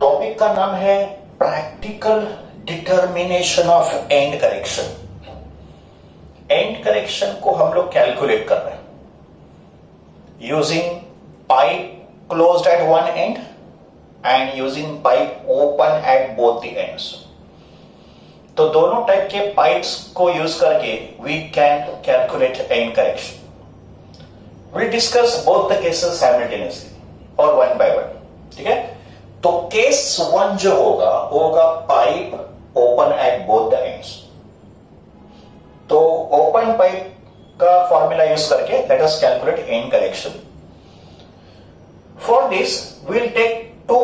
Topic का नाम है practical determination of end correction. End correction को हम लोग कैलकुलेट कर रहे हैं using pipe closed at one end and using pipe open at both the ends. तो दोनों टाइप के पाइप्स को यूज करके we can calculate end correction. Will discuss both the cases simultaneously और वन बाय वन, ठीक है। तो case one जो होगा वो होगा pipe open at both the ends. तो ओपन पाइप का फॉर्मूला यूज करके let us calculate end correction. For this we'll take two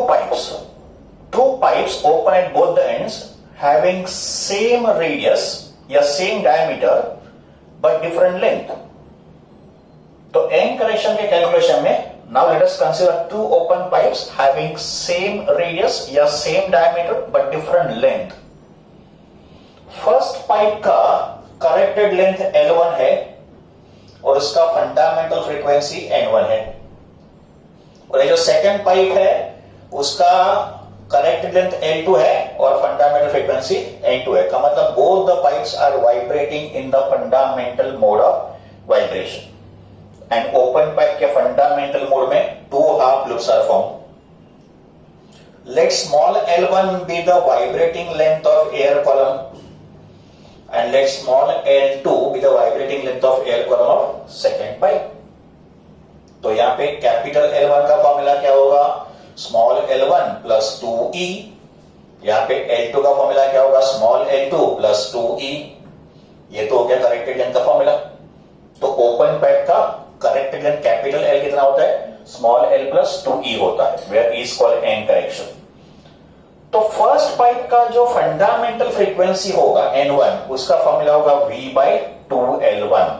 pipes open at both the ends having same radius या same diameter but different length। तो and correction के calculation में now let us consider two open pipes having same radius या same diameter but different length। First pipe का corrected length L1 है और उसका fundamental frequency N1 है, और ये जो सेकंड पाइप है उसका करेक्टेड लेंथ L2 है और फंडामेंटल फ्रीक्वेंसी N2 है। का मतलब both the pipes are vibrating in the fundamental mode of vibration and open pipe के फंडामेंटल मोड में two half loops are form. Let small L1 be the vibrating length of air column and let small L2 be the vibrating length of air column of second pipe। तो यहां पे capital L1 का formula क्या होगा, small L1 plus 2E। यहां पे L2 का formula क्या होगा, स्मॉल L2 प्लस 2E। ये तो हो गया करेक्टेड लेंथ का फॉर्मूला। तो ओपन पाइप का करेक्टेड लेंथ कैपिटल L कितना होता है, स्मॉल L प्लस 2E होता है, where E is called end correction. तो फर्स्ट पाइप का जो फंडामेंटल फ्रीक्वेंसी होगा N1 उसका फॉर्मूला होगा V by 2L1।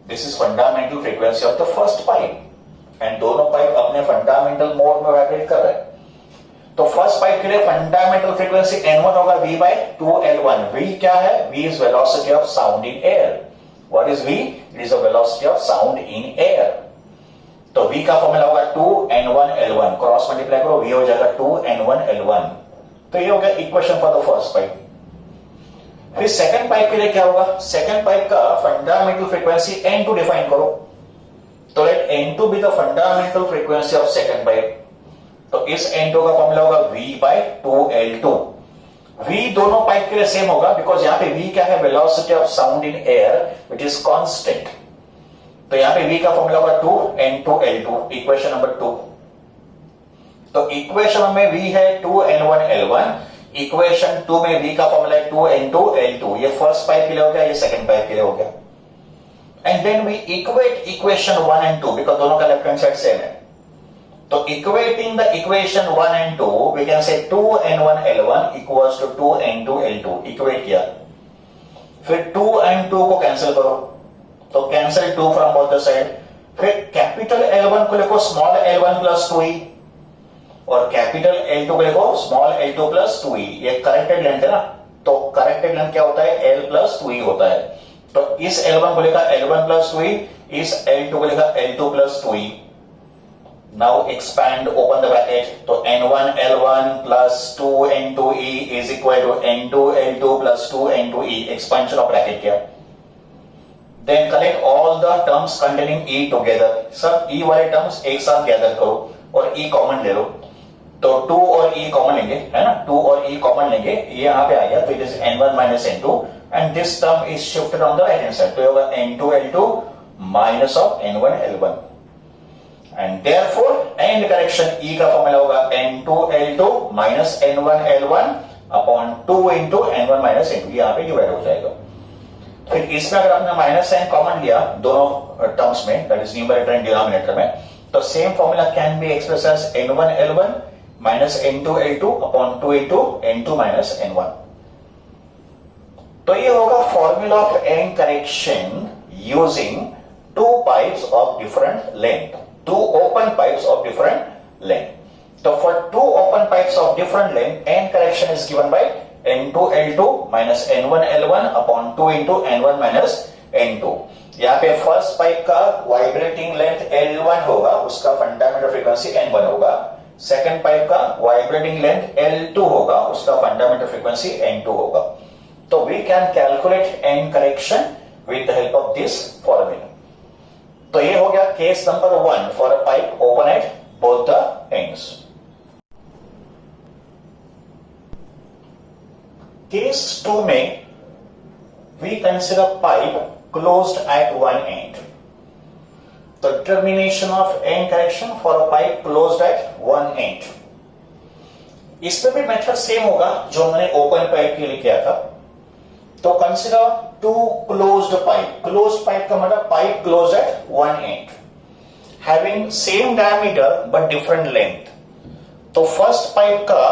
This is fundamental frequency of the first pipe and दोनों पाइप अपने फंडामेंटल मोड में वाइब्रेट कर रहे हैं। तो फर्स्ट पाइप के लिए फंडामेंटल फ्रीक्वेंसी N1 होगा V by 2L1। V क्या है, V is velocity of sound in air. What is V? It is the velocity of sound in air. तो V का फॉर्मूला होगा 2N1L1, क्रॉस मल्टीप्लाई करो V हो जाएगा 2N1L1। तो ये हो गया equation for the first pipe. फिर सेकंड पाइप के लिए क्या होगा, सेकंड पाइप का फंडामेंटल फ्रीक्वेंसी N2 डिफाइन करो। तो let N2 be the fundamental frequency of second pipe. तो इस N2 का फॉर्मूला होगा V by 2L2। V दोनों पाइप के लिए सेम होगा बिकॉज यहां पे V क्या है, velocity of sound in air which is constant. तो यहां पे V का फॉर्मूला होगा 2N2L2, इक्वेशन नंबर 2। तो इक्वेशन में V है 2N1L1, इक्वेशन 2 में V का फॉर्मूला है 2N2L2। ये फर्स्ट पाइप के लिए हो गया, ये सेकंड पाइप के लिए हो गया। And then we equate equation 1 and 2 because दोनों का लेफ्ट हैंड साइड सेम है। तो equating the equation 1 and 2 we can say 2N1L1 equals to 2N2L2। Equate किया, फिर 2 एंड 2 को कैंसिल करो, तो cancel 2 from both the side. फिर कैपिटल L1 को लिखो स्मॉल L1 प्लस 2E और कैपिटल L2 को लिखो स्मॉल L2 प्लस 2E। ये करेक्टेड लेंथ है ना, तो करेक्टेड लेंथ क्या होता है, L प्लस 2E होता है। तो इस L1 को लिखा L1 प्लस 2E, इस L2 को लिखा L2 plus 2E। Now expand, open the bracket. तो N1L1 plus 2N2E is equal to N2L2 plus 2N2E। Expansion of bracket किया। Then collect all the terms containing E together. सब E वाले terms एक साथ gather करो और E common ले लो। तो 2 और E कॉमन लेंगे, है ना, 2 और E कॉमन लेंगे, ये यहां पे आ गया। तो it is N1 minus N2 and this term is shifted on the right hand side. तो होगा N2L2 minus of N1L1 and therefore and correction E का फॉर्मूला होगा N2L2 minus N1L1 upon 2 into N1 minus N2। यहां पे divide हो जाएगा। फिर इसमें अगर आपने माइनस साइन कॉमन लिया दोनों टर्म्स में, that is numerator and denominator में, तो same formula can be express as N1L1 minus N2L2 upon 2 into N2 minus N1। तो ये होगा formula of end correction using two pipes of different length, two open pipes of different length. तो for two open pipes of different length end correction is given by N2L2 minus N1L1 upon 2 into N1 minus N2। यहाँ पे first pipe का vibrating length L1 होगा, उसका fundamental frequency N1 होगा। Second pipe का vibrating length L2 होगा, उसका fundamental frequency N2 होगा. तो we can calculate end correction with the help of this formula. तो ये हो गया case number 1 for a pipe open at both the ends. Case 2 में we consider pipe closed at one end. The determination of end correction for a pipe closed at one end. इसमें भी method same होगा जो मैंने open pipe के लिए किया था. तो consider two closed pipe. Closed pipe का मतलब pipe closed at one end having same diameter but different length. तो फर्स्ट पाइप का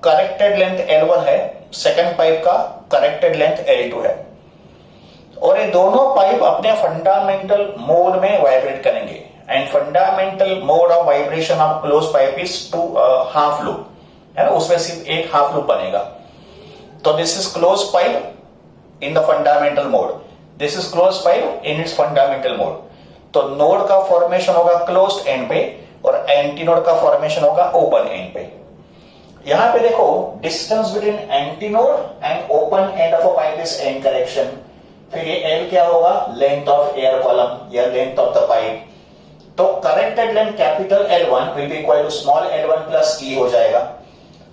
करेक्टेड लेंथ L1 है, सेकेंड पाइप का करेक्टेड लेंथ L2 है, और ये दोनों पाइप अपने फंडामेंटल मोड में वाइब्रेट करेंगे. And fundamental mode of vibration of close pipe is two half loop, है ना, उसमें सिर्फ एक हाफ लूप बनेगा. तो this is close pipe in the fundamental mode, this is close pipe in its fundamental mode. तो node का formation होगा क्लोज्ड एंड पे और एंटी नोड का फॉर्मेशन होगा ओपन एंड पे. यहां पे देखो distance between anti node and open end of a pipe is and correction. फिर ये L क्या होगा, लेंथ ऑफ एयर कॉलम या लेंथ ऑफ द पाइप. तो corrected length capital L1 will be equal to small L1 plus E हो जाएगा.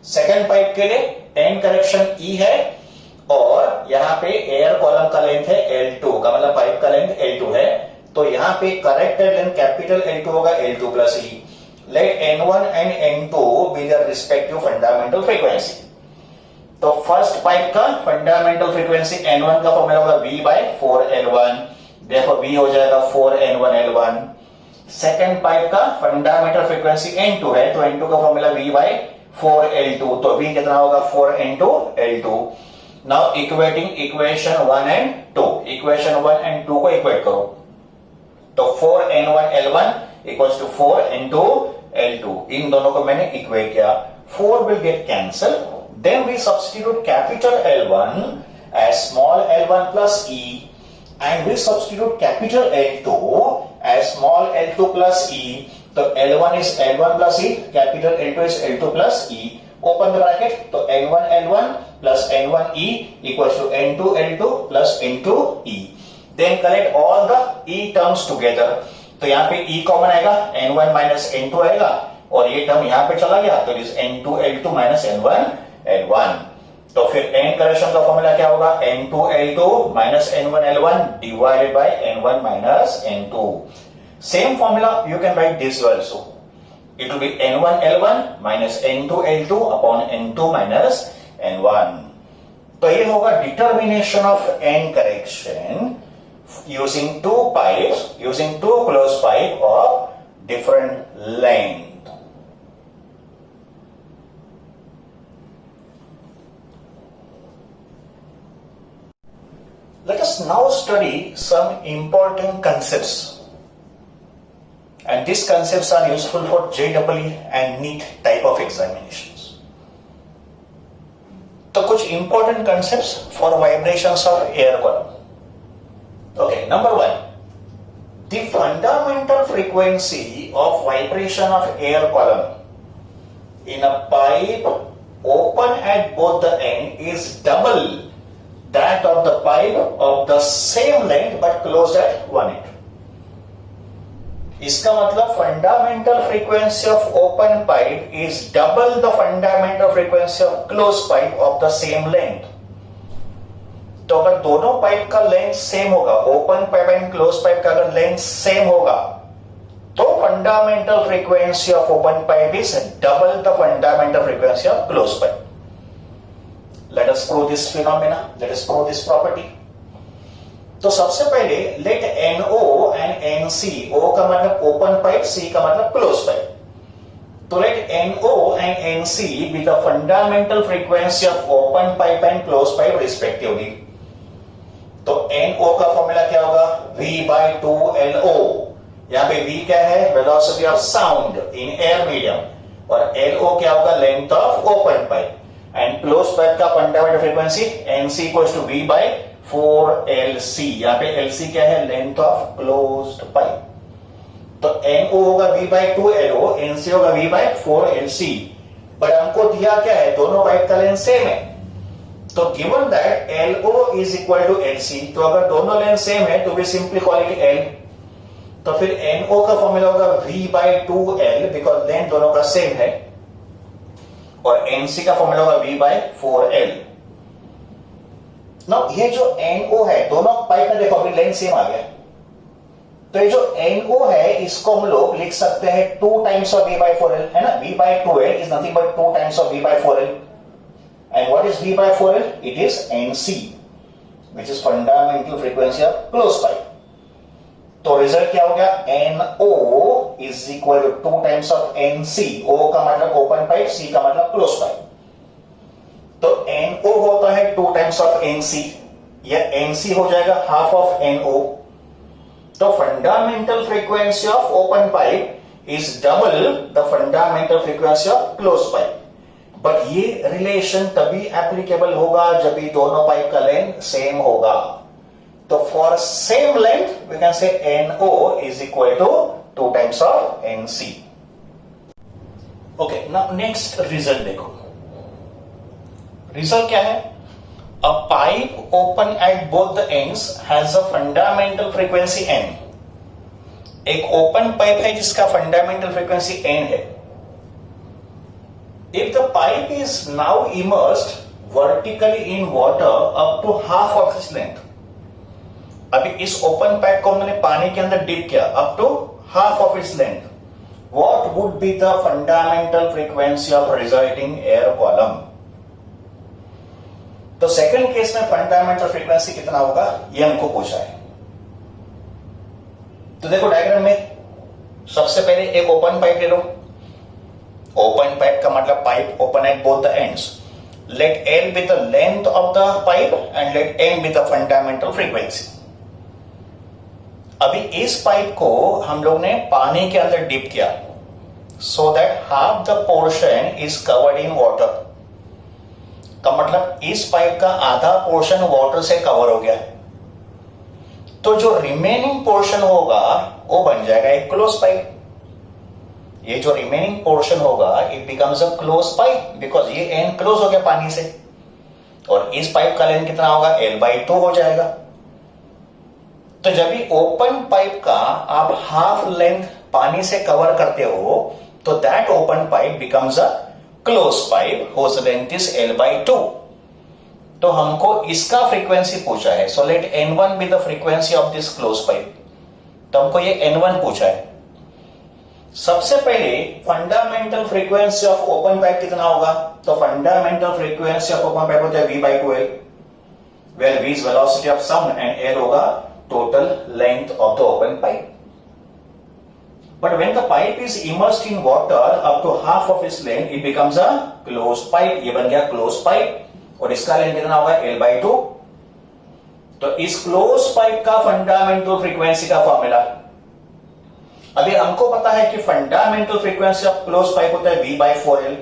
Second pipe के लिए एंड करेक्शन E है और यहाँ पे एयर कॉलम का लेंथ है L2 का, मतलब पाइप का लेंथ L2 है. तो यहाँ पे करेक्टेड लेंथ कैपिटल L2 होगा L2 plus E. Let N1 and N2 be their respective fundamental frequency. तो फर्स्ट पाइप का फंडामेंटल फ्रीक्वेंसी N1 का फॉर्मूला होगा V बाय 4L1, देखो V हो जाएगा 4N1L1. सेकेंड पाइप का फंडामेंटल फ्रीक्वेंसी N2 है, तो N2 का फॉर्मूला V बाय 4L2, तो V कितना होगा 4N2L2. Now equating equation 1 and 2, equation 1 and 2 को इक्वेट करो. तो 4N1L1 इक्वल्स टू 4N2L2. इन दोनों को मैंने इक्वेट किया. 4 will get cancel. Then we substitute capital L1 as small L1 plus E, and we substitute capital L2 as small L2 plus E. So L1 is L1 plus E, capital L2 is L2 plus E. Open the bracket. So N1 L1 plus N1 E equals to N2 L2 plus N2 E. Then collect all the E terms together. तो यहाँ पे E common आएगा, N1 minus N2 आएगा और ये term यहाँ पे चला गया, तो it is N2 L2 minus N1 L1. तो फिर एंड करेक्शन का फॉर्मूला क्या होगा, N2 L2 minus N1 L1 divided by N1 minus N2. Same formula you can write this also. It will be N1 L1 minus N2 L2 upon N2 minus N1. तो ये होगा determination of end correction using two pipes, using two closed pipe of different length. Let us now study some important concepts, and these concepts are useful for JEE and NEET type of examinations. तो कुछ important concepts for vibrations of air column. Okay, number 1, the fundamental frequency of vibration of air column in a pipe open at both the end is double that of the pipe of the same length but closed at one end. इसका मतलब fundamental frequency of open pipe is double the fundamental frequency of closed pipe of the same length. तो अगर दोनों pipe का length same होगा, open pipe and close pipe का अगर length same होगा, तो fundamental frequency of open pipe is double the fundamental frequency of close pipe. Let us prove this phenomena. Let us prove this property. तो सबसे पहले let NO and NC, O का मतलब open pipe, C का मतलब close pipe. तो let NO and NC be the fundamental frequency of open pipe and closed pipe respectively. तो NO का फॉर्मूला क्या होगा, V by 2LO. यहाँ पे V क्या है, velocity of sound in air medium, और LO क्या होगा, length of open pipe. And close pipe का fundamental frequency NC equals to V by 4LC. यहाँ पे LC क्या है, लेंथ ऑफ क्लोज्ड पाइप. तो NO होगा V/2LO, NC होगा V/4LC। बट हमको दिया क्या है, दोनों पाइप का लेंथ सेम है। तो given that LO is equal to LC, तो अगर दोनों लेंथ सेम है तो we simply call it L। तो फिर NO का फॉर्मूला होगा V/2L, बिकॉज लेंथ दोनों का सेम है, और NC का फॉर्मूला होगा V/4L। नाउ ये जो NO है, दोनों पाइप में देखो अभी लेंथ सेम आ गया, तो ये जो NO है इसको हम लोग लिख सकते हैं 2 टाइम्स ऑफ V/4L, है ना। V/2L is nothing but 2 times of V/4L। And what is V/4L? It is NC, which is fundamental frequency of close pipe. तो रिजल्ट क्या हो गया, NO is equal to 2 times of NC। O का मतलब open pipe, C का मतलब close pipe. तो NO होता है 2 टाइम्स ऑफ NC, या NC हो जाएगा हाफ ऑफ NO। तो fundamental frequency of open pipe is double the fundamental frequency of close pipe. But ये रिलेशन तभी एप्लीकेबल होगा जब भी दोनों पाइप का लेंथ सेम होगा। तो for same length we can say NO is equal to 2 times of NC। Okay, now next result देखो। रिजल्ट क्या है, a pipe open at both the ends has a fundamental frequency n। एक open pipe है जिसका fundamental frequency n है। If the pipe is now immersed vertically in water up to half of its length, अभी इस open pipe को हमने पानी के अंदर डिप किया up to half of its length, what would be the fundamental frequency of resulting air column? तो second case में फंडामेंटल फ्रीक्वेंसी कितना होगा ये हमको पूछा है। तो देखो डायग्राम में सबसे पहले एक ओपन पाइप ले लो। ओपन पाइप का मतलब pipe open at both the ends. Let L be the length of the pipe and let M be the fundamental frequency. अभी इस पाइप को हम लोग ने पानी के अंदर डिप किया, so that half the portion is covered in water. का मतलब इस पाइप का आधा पोर्शन वाटर से कवर हो गया, तो जो रिमेनिंग पोर्शन होगा वो बन जाएगा एक क्लोज पाइप। ये जो रिमेनिंग पोर्शन होगा it becomes a close pipe, because ये एंड क्लोज हो गया पानी से, और इस पाइप का लेंथ कितना होगा, L/2 हो जाएगा। तो जब भी ओपन पाइप का आप हाफ लेंथ पानी से कवर करते हो तो that open pipe becomes a close pipe whose length is L/2। तो हमको इसका फ्रीक्वेंसी पूछा है, so let N1 be the frequency of this close pipe. तो हमको ये N1 पूछा है। सबसे पहले fundamental frequency of open pipe कितना होगा, तो fundamental frequency of open pipe होता है V/2L, where V is velocity of sound and L होगा total length of the open pipe. But when the pipe is immersed in water up to half of its length, it becomes a closed pipe। ये बन गया closed pipe, और इसका length कितना होगा, L/2। तो इस closed pipe का फंडामेंटल फ्रीक्वेंसी का फॉर्मूला, अभी हमको पता है कि fundamental frequency of close pipe होता है V/4L।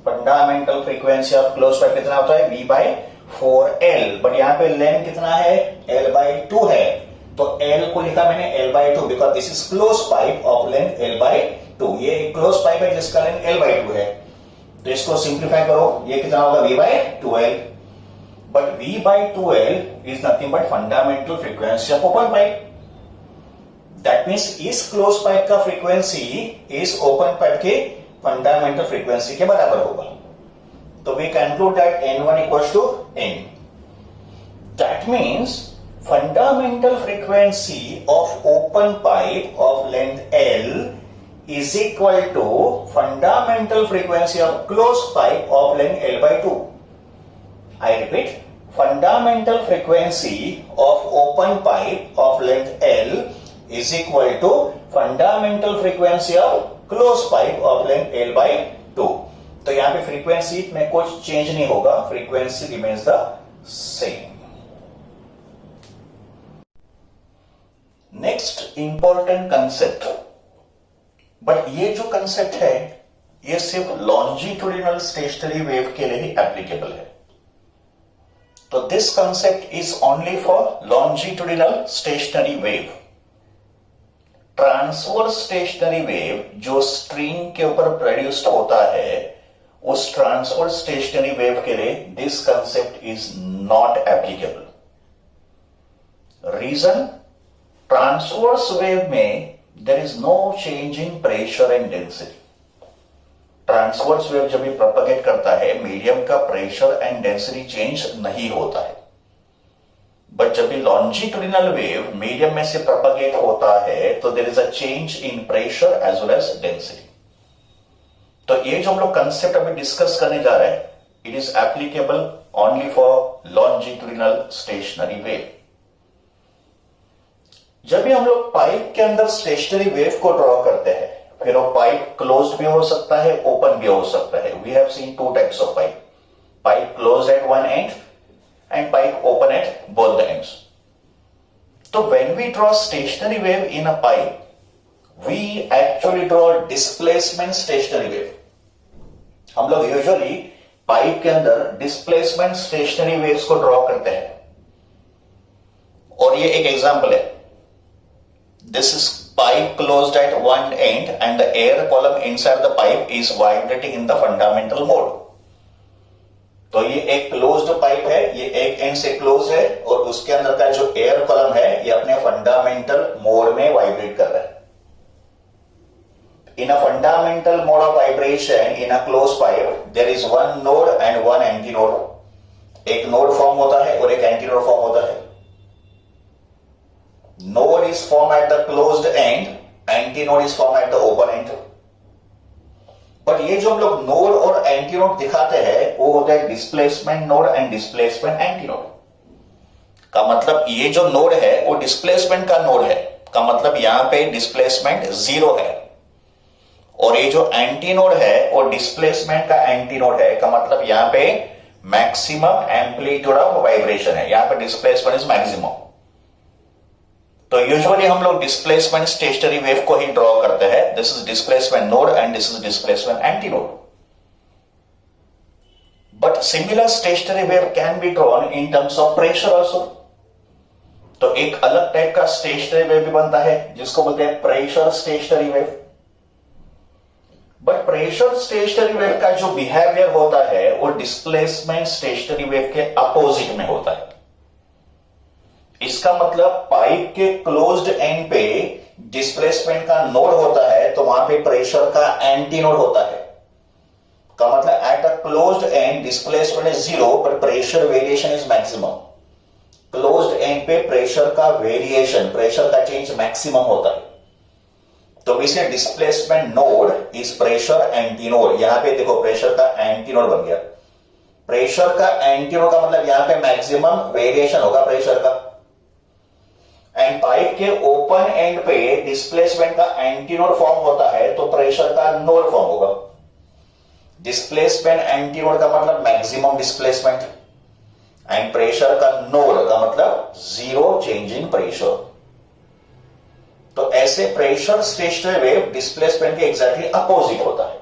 Fundamental frequency of close pipe कितना होता है, V/4L। बट यहां पे लेंथ कितना है, L/2 है, तो L को लिखा मैंने L/2 because this is close pipe of length L/2। ये एक क्लोज पाइप है जिसका लेंथ L/2 है, तो इसको सिंप्लीफाई करो, ये कितना होगा, V/2L। But V/2L is nothing but fundamental frequency of open pipe. That means इस क्लोज पाइप का फ्रीक्वेंसी इस ओपन पाइप के फंडामेंटल फ्रीक्वेंसी के बराबर होगा। तो we conclude that N1 equals to N। That means fundamental frequency of open pipe of length L is equal to fundamental frequency of closed pipe of length L/2। I repeat, fundamental frequency of open pipe of length L is equal to fundamental frequency of closed pipe of length L/2। तो यहां पे frequency में कुछ change नहीं होगा, frequency remains the same. Next important concept, but ये जो concept है ये सिर्फ लॉन्जिट्यूडिनल स्टेशनरी वेव के लिए ही एप्लीकेबल है। तो this concept is only for longitudinal stationary wave. Transverse stationary wave जो स्ट्रिंग के ऊपर प्रोड्यूस्ड होता है, उस ट्रांसवर्स स्टेशनरी वेव के लिए this concept is not applicable. Reason, transverse wave में there is no change in pressure and density. Transverse wave जब भी प्रोपेगेट करता है, मीडियम का प्रेशर एंड डेंसिटी चेंज नहीं होता है। बट जब भी लॉन्जिट्यूडिनल वेव मीडियम में से प्रोपेगेट होता है तो there is a change in pressure as well as density. तो ये जो हम लोग कंसेप्ट अभी डिस्कस करने जा रहे हैं, it is applicable only for longitudinal stationary wave. जब भी हम लोग पाइप के अंदर स्टेशनरी वेव को ड्रॉ करते हैं, फिर वो पाइप क्लोज्ड भी हो सकता है, ओपन भी हो सकता है। We have seen two types of pipe, pipe closed at one end and pipe open at both the ends. So when we draw stationary wave in a pipe, we actually draw displacement stationary wave. हम लोग usually pipe के अंदर displacement stationery waves को draw करते हैं, और ये एक एग्जांपल है। This is pipe closed at one end and the air column inside the pipe is vibrating in the fundamental mode. तो ये एक क्लोज्ड पाइप है, ये एक एंड से क्लोज है, और उसके अंदर का जो एयर कॉलम है ये अपने फंडामेंटल मोड में वाइब्रेट कर रहा है। In a fundamental mode of vibration in a close pipe there is one node and one anti node. एक नोड फॉर्म होता है और एक एंटी नोड फॉर्म होता है। Node is form at the closed end, anti node is form at the open end. But ये जो हम लोग नोड और एंटी नोड दिखाते हैं वो होता है displacement node and displacement anti node. का मतलब ये जो नोड है वो डिस्प्लेसमेंट का नोड है, का मतलब यहां पे डिस्प्लेसमेंट 0 है, और ये जो एंटी नोड है वो डिस्प्लेसमेंट का एंटी नोड है, का मतलब यहां पे मैक्सिमम एम्पलीट्यूड ऑफ वाइब्रेशन है, यहां पे डिस्प्लेसमेंट इज मैक्सिमम। तो यूजुअली हम लोग डिस्प्लेसमेंट स्टेशनरी वेव को ही ड्रॉ करते हैं। This is displacement node and this is displacement anti node. But similar stationary wave can be drawn in terms of pressure also. तो एक अलग टाइप का स्टेशनरी वेव भी बनता है जिसको बोलते हैं pressure stationary wave. But pressure stationary wave का जो बिहेवियर होता है वो डिस्प्लेसमेंट स्टेशनरी वेव के अपोजिट में होता है। इसका मतलब पाइप के क्लोज्ड एंड पे डिस्प्लेसमेंट का नोड होता है तो वहां पे प्रेशर का एंटी नोड होता है, का मतलब at a closed end displacement is 0 but pressure variation is maximum. Closed end पे प्रेशर का वेरिएशन, प्रेशर का चेंज मैक्सिमम होता है। तो इसलिए displacement node is pressure anti node. यहां पे देखो प्रेशर का एंटी नोड बन गया। प्रेशर का एंटी नोड का मतलब यहां पे मैक्सिमम वेरिएशन होगा प्रेशर का। एंड पाइप के ओपन एंड पे डिस्प्लेसमेंट का एंटी नोड फॉर्म होता है तो प्रेशर का नोड फॉर्म होगा। डिस्प्लेसमेंट एंटी नोड का मतलब मैक्सिमम डिस्प्लेसमेंट, एंड प्रेशर का नोड का मतलब 0 चेंज इन प्रेशर। तो ऐसे प्रेशर स्टेशनरी वेव डिस्प्लेसमेंट के एग्जैक्टली अपोजिट होता है।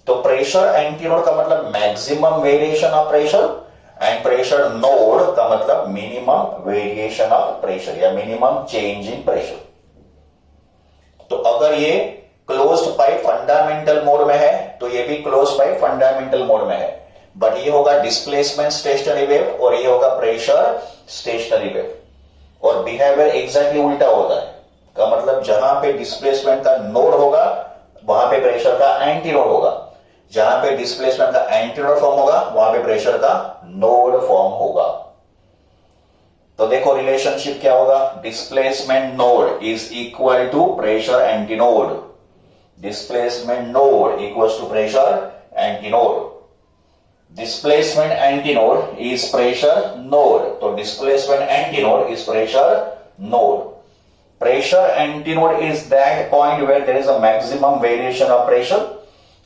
तो प्रेशर एंटी नोड का मतलब maximum variation of pressure, and pressure node का मतलब मिनिमम वेरिएशन ऑफ प्रेशर या मिनिमम चेंज इन प्रेशर। तो अगर ये क्लोज्ड पाइप फंडामेंटल मोड में है तो ये भी क्लोज्ड पाइप फंडामेंटल मोड में है, बट ये होगा डिस्प्लेसमेंट स्टेशनरी वेव और ये होगा प्रेशर स्टेशनरी वेव। और बिहेवियर एग्जैक्टली उल्टा होता है, का मतलब जहां पे डिस्प्लेसमेंट का नोड होगा वहां पे प्रेशर का एंटी नोड होगा, जहां पे डिस्प्लेसमेंट का एंटी नोड फॉर्म होगा वहां पे प्रेशर का नोड फॉर्म होगा। तो देखो रिलेशनशिप क्या होगा, displacement node is equal to pressure anti node. Displacement node equals to pressure anti node. Displacement anti node is pressure node, तो displacement anti node is pressure node. Pressure antinode is that point where there is a maximum variation of pressure,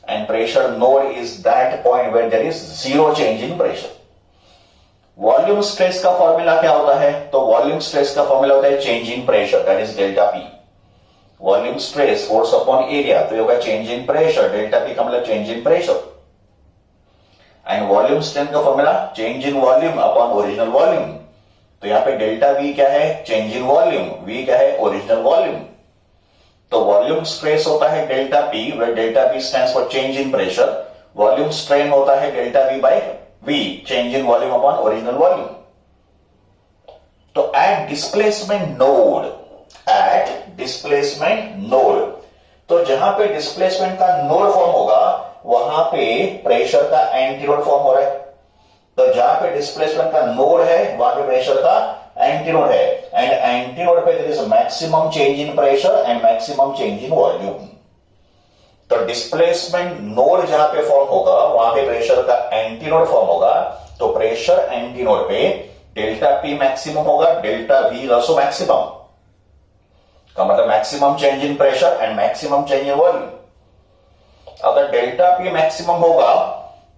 and pressure node is that point where there is 0 change in pressure. Volume stress का formula क्या होता है, तो volume stress का formula होता है change in pressure, that is delta P. Volume stress force upon area, तो ये होगा change in pressure, delta P का मतलब change in pressure. And volume strength का formula change in volume upon original volume, तो यहां पे डेल्टा वी क्या है, चेंज इन वॉल्यूम, वी क्या है, ओरिजिनल वॉल्यूम। तो वॉल्यूम स्ट्रेस होता है delta P, where delta P stands for change in pressure. Volume strain होता है delta V by V, change in volume upon original volume. तो एट डिस्प्लेसमेंट नोड, तो जहां पे डिस्प्लेसमेंट का नोड फॉर्म होगा वहां पे प्रेशर का एंटीनोड फॉर्म हो रहा है. तो जहां पे डिस्प्लेसमेंट का नोड है वहां पे प्रेशर का एंटीनोड है, एंड एंटीनोड पे there is maximum change in pressure and maximum change in volume. तो डिस्प्लेसमेंट नोड जहां पे फॉर्म होगा वहां पे प्रेशर का एंटीनोड फॉर्म होगा. तो प्रेशर एंटीनोड पे डेल्टा पी मैक्सिमम होगा, डेल्टा वी ऑल्सो मैक्सिमम, का मतलब maximum change in pressure and maximum change in volume. अगर डेल्टा पी मैक्सिमम होगा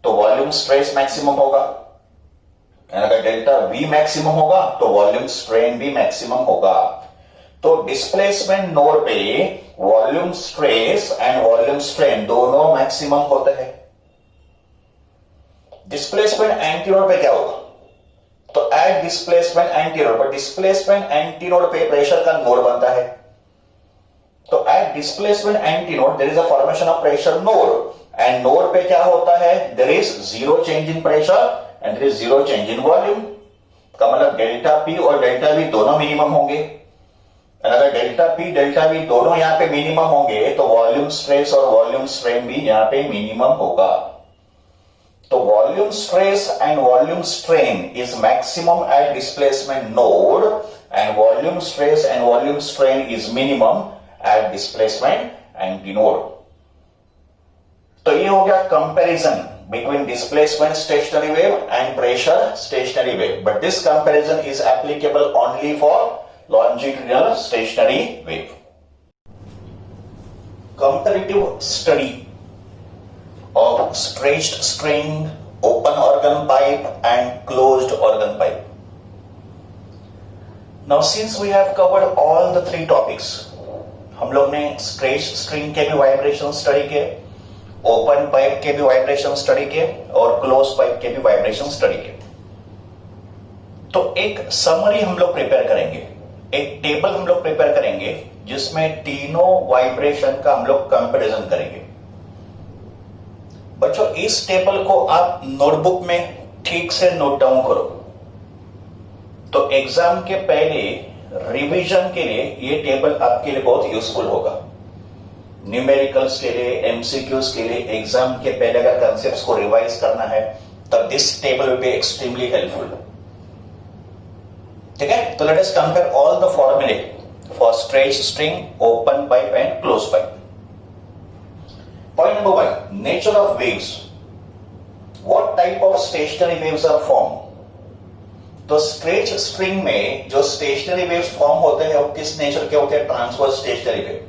तो वॉल्यूम स्ट्रेस मैक्सिमम होगा, एंड अगर डेल्टा वी मैक्सिमम होगा तो वॉल्यूम स्ट्रेन भी मैक्सिमम होगा. तो डिस्प्लेसमेंट नोड पे volume stress and volume strain दोनों मैक्सिमम होते हैं. डिस्प्लेसमेंट एंटीनोड पे क्या होगा? तो एट डिस्प्लेसमेंट एंटीनोड पर डिस्प्लेसमेंट एंटीनोड पे प्रेशर का नोड बनता है. तो at displacement antinode there is a formation of pressure node, and node पे क्या होता है? There is zero change in pressure and there is zero change in volume. का मतलब डेल्टा पी और डेल्टा वी दोनों मिनिमम होंगे, एंड अगर डेल्टा पी डेल्टा वी दोनों यहां पे मिनिमम होंगे तो वॉल्यूम स्ट्रेस और वॉल्यूम स्ट्रेन भी यहां पे मिनिमम होगा. तो volume stress and volume strain is maximum at displacement node, and volume stress and volume strain is minimum at displacement antinode. तो ये हो गया comparison between displacement stationary wave and pressure stationary wave, but this comparison is applicable only for longitudinal stationary wave. Comparative study of stretched string, open organ pipe and closed organ pipe. Now since we have covered all the three topics, हम लोग ने stretched string के भी vibration study किए, open pipe के भी vibration study के और क्लोज पाइप के भी वाइब्रेशन स्टडी के. तो एक समरी हम लोग प्रिपेयर करेंगे, एक टेबल हम लोग प्रिपेयर करेंगे जिसमें तीनों वाइब्रेशन का हम लोग कंपैरिजन करेंगे. बच्चों इस टेबल को आप नोटबुक में ठीक से नोट डाउन करो, तो एग्जाम के पहले रिवीजन के लिए ये टेबल आपके लिए बहुत यूजफुल होगा. न्यूमेरिकल्स के लिए, एमसीक्यूज के लिए, एग्जाम के पहले अगर कॉन्सेप्ट्स को रिवाइज करना है तब this table will be extremely helpful. ठीक है, तो let us compare all the फॉर्मूले for stretched string, open pipe and close pipe. Point number 1, nature of waves. What type of stationary waves are form? तो stretched string में जो stationery waves form होते हैं वो किस नेचर के होते हैं? Transverse stationary wave.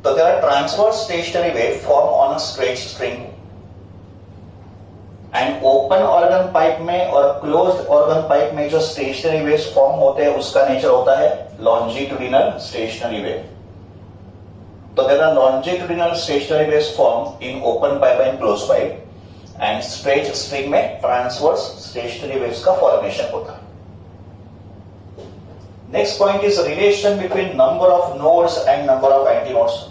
So there are transverse stationary wave form on a stretched string, and open organ pipe में और closed organ pipe में जो stationary waves form होते हैं उसका nature होता है longitudinal stationary wave. तो there are longitudinal stationary waves form in open pipe and closed pipe, and stretched string में transverse stationary waves का formation होता है. Next point is relation between number of nodes and number of antinodes.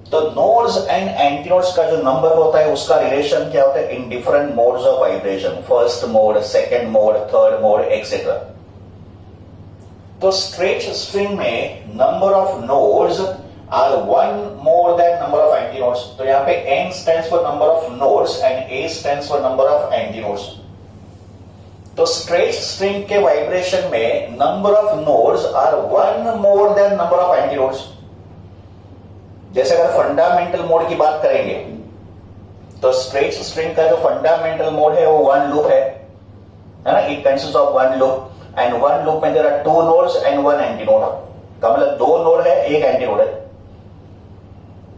तो nodes and antinodes का जो number होता है उसका रिलेशन क्या होता है in different modes of vibration? First mode, second mode, third mode etcetera. तो स्ट्रेच्ड स्ट्रिंग में number of nodes are 1 more than number of antinodes. तो यहां पे n stands for number of nodes and a stands for number of antinodes. तो stretched string के vibration में number of nodes are 1 more than number of antinodes. जैसे अगर fundamental mode की बात करेंगे तो स्ट्रेच्ड स्ट्रिंग का जो फंडामेंटल मोड है वो 1 लूप है ना? It consist of 1 loop, and 1 loop में there are 2 nodes and 1 antinode. का मतलब 2 नोड है, 1 एंटीनोड है.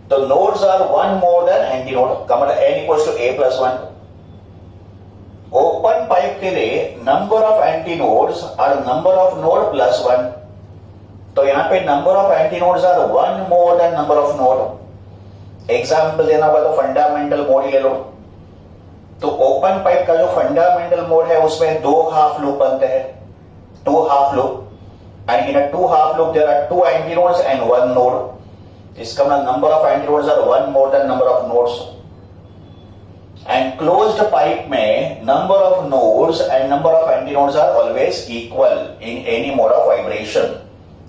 तो nodes are 1 more than antinode, का मतलब n equals to a plus 1. Open pipe के लिए number of antinodes are number of node plus 1. तो यहां पे number of antinodes are 1 more than number of node. Example देना होगा तो फंडामेंटल मोड ही ले लो. तो ओपन पाइप का जो फंडामेंटल मोड है उसमें 2 हाफ लूप बनते हैं, 2 half loop. and in a two half loop there are two antinodes and one node. इसका मतलब number of antinodes are one more than number of nodes. And closed pipe में number of nodes and number of antinodes are always equal in any mode of vibration.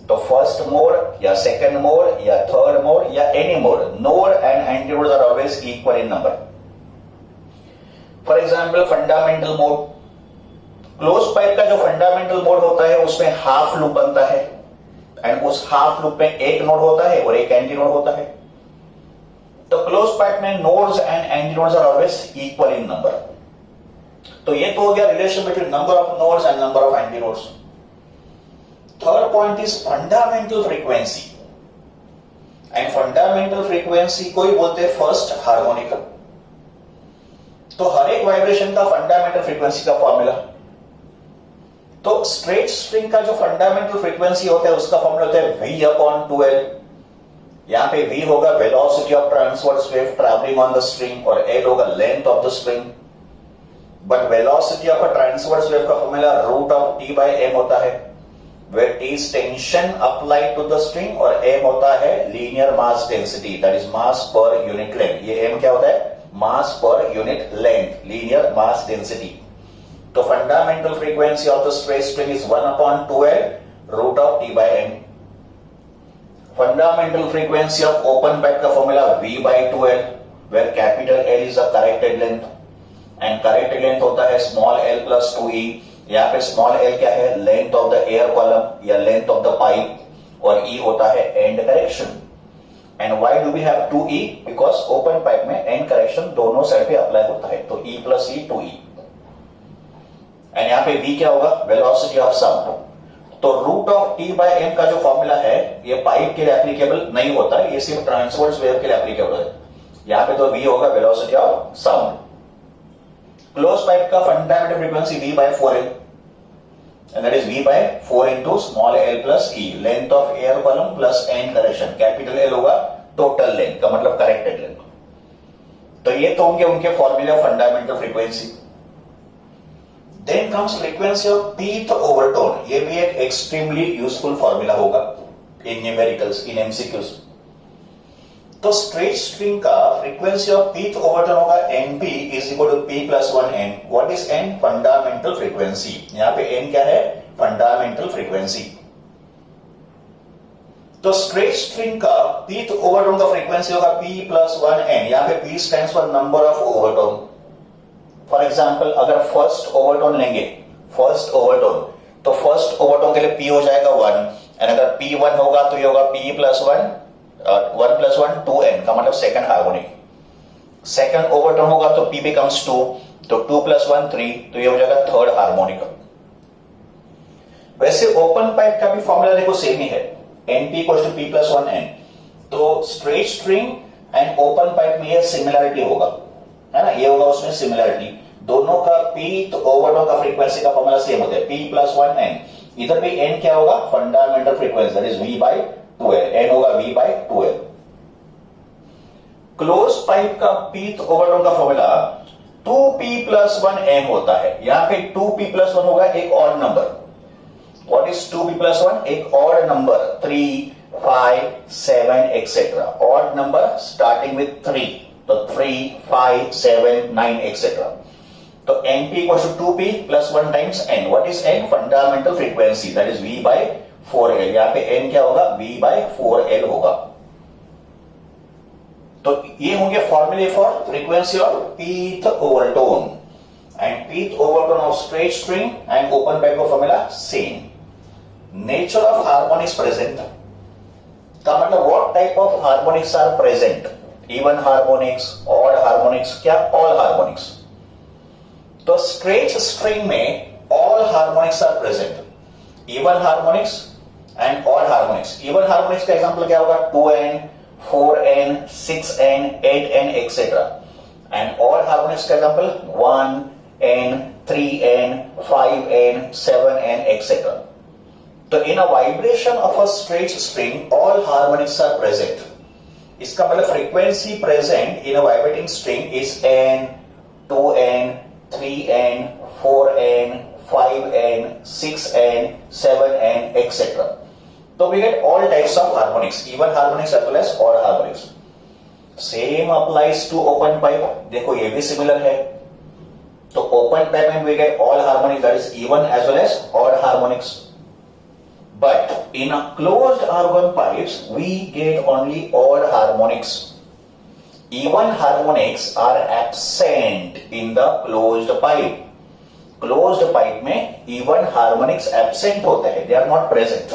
तो first mode या second mode या third mode या any mode, node and antinodes are always equal in number. For example, fundamental mode. Close pipe का जो fundamental mode होता है उसमें half loop बनता है एंड उस हाफ लूप में एक नोड होता है और एक एंटी नोड होता है. तो क्लोज पाइप में nodes and anti nodes are always equal in number. तो ये तो हो गया relation between number of nodes and number of anti nodes. Third point is fundamental frequency. And fundamental frequency को ही बोलते हैं फर्स्ट हार्मोनिक. तो हर एक वाइब्रेशन का फंडामेंटल फ्रीक्वेंसी का फॉर्मूला. तो स्ट्रेट स्ट्रिंग का जो फंडामेंटल फ्रीक्वेंसी होता है उसका फॉर्मूला होता है V/2L. यहां पे V होगा velocity of transverse wave travelling on the string और L होगा length of the string. But velocity of a transverse wave का फॉर्मूला √T/m होता है, where T is tension applied to the string और m होता है linear mass density, that is mass per unit length. ये m क्या होता है? Mass per unit length, linear mass density. तो fundamental frequency of the straight string is 1/2L √T/m. Fundamental frequency of open pipe का formula V/2L, where capital L is a corrected length and corrected length होता है small l plus 2e. यहाँ पे small l क्या है? Length of the air column या length of the pipe और e होता है end correction. And why do we have 2e? Because open pipe में एंड करेक्शन दोनों साइड पे अप्लाई होता है. तो e plus e 2e. And यहाँ पे v क्या होगा? Velocity of sound. तो √T/m का जो फॉर्मूला है ये पाइप के लिए एप्लीकेबल नहीं होता है, ये सिर्फ ट्रांसवर्स वेव के लिए एप्लीकेबल है. यहाँ पे तो v होगा velocity of sound. Close pipe का fundamental frequency V/4L and that is V/4 into small l plus e, length of air column plus end correction. Capital L होगा टोटल लेंथ का मतलब करेक्टेड लेंथ. तो ये तो होंगे उनके फॉर्मूले of fundamental frequency. Then comes frequency of pth overtone. ये भी एक एक्सट्रीमली यूजफुल फॉर्मूला होगा इन न्यूमेरिकल्स, इन एमसीक्यूज. तो स्ट्रेट स्ट्रिंग का फ्रीक्वेंसी ऑफ पीथ ओवरटोन होगा NP is equal to P plus 1N. What is N? Fundamental frequency. यहां पे N क्या है? Fundamental frequency. तो स्ट्रेट स्ट्रिंग का पीथ ओवरटोन का फ्रीक्वेंसी होगा P plus 1N. यहां पे P stands for number of overtone. For example अगर फर्स्ट ओवरटोन लेंगे, फर्स्ट ओवरटोन, तो फर्स्ट ओवरटोन के लिए P हो जाएगा 1 एंड अगर P1 होगा तो ये होगा P plus 1 + 1 2N का मतलब सेकंड हार्मोनिक. सेकंड ओवरटोन होगा तो P becomes 2, तो 2 + 1 3, तो ये हो जाएगा थर्ड हार्मोनिक. वैसे ओपन पाइप का भी फॉर्मूला देखो सेम ही है, NP = P + 1N. तो straight string and open pipe में ये सिमिलरिटी होगा, है ना? ये होगा उसमें सिमिलरिटी. दोनों का पीथ ओवरटोन का फ्रीक्वेंसी का फॉर्मूला सेम होता है P + 1N. इधर भी N क्या होगा? Fundamental frequency, that is V/2L. N होगा V/2L. क्लोज पाइप का पीथ ओवरटोन का फॉर्मूला 2P + 1N होता है. यहां पे 2P + 1 होगा एक odd number. What is 2P + 1? एक odd number. 3 5 7 etcetera. Odd number starting with 3. तो 3 5 7 9 एक्सेट्रा. तो NP = 2P + 1 times N. What is N? Fundamental frequency, that is V/4L. यहां पे N क्या होगा? V/4L होगा. तो ये होंगे फॉर्मूले for frequency of pth overtone. And pth overtone of straight string and open pipe का formula same. Nature of harmonics present का मतलब what type of harmonics are present? Even harmonics, odd harmonics, क्या all harmonics? तो straight string में all harmonics are present. Even harmonics and odd harmonics. Even harmonics का example क्या होगा? 2N 4N 6N 8N etcetera. And odd harmonics का example 1N 3N 5N 7N etcetera. तो in a vibration of a straight string all harmonics are present. इसका मतलब frequency present in a vibrating string is N 2N 3N 4N 5n, 6n, 7n, etc. So we get all types of harmonics, even harmonics as well as odd harmonics. Same applies to open pipe. देखो ये भी similar है. तो open pipe में we get all harmonics, that is even as well as odd harmonics. But in a closed organ pipes we get only odd harmonics. Even harmonics are absent in the closed pipe. Closed pipe में even harmonics absent होते हैं, they are not present.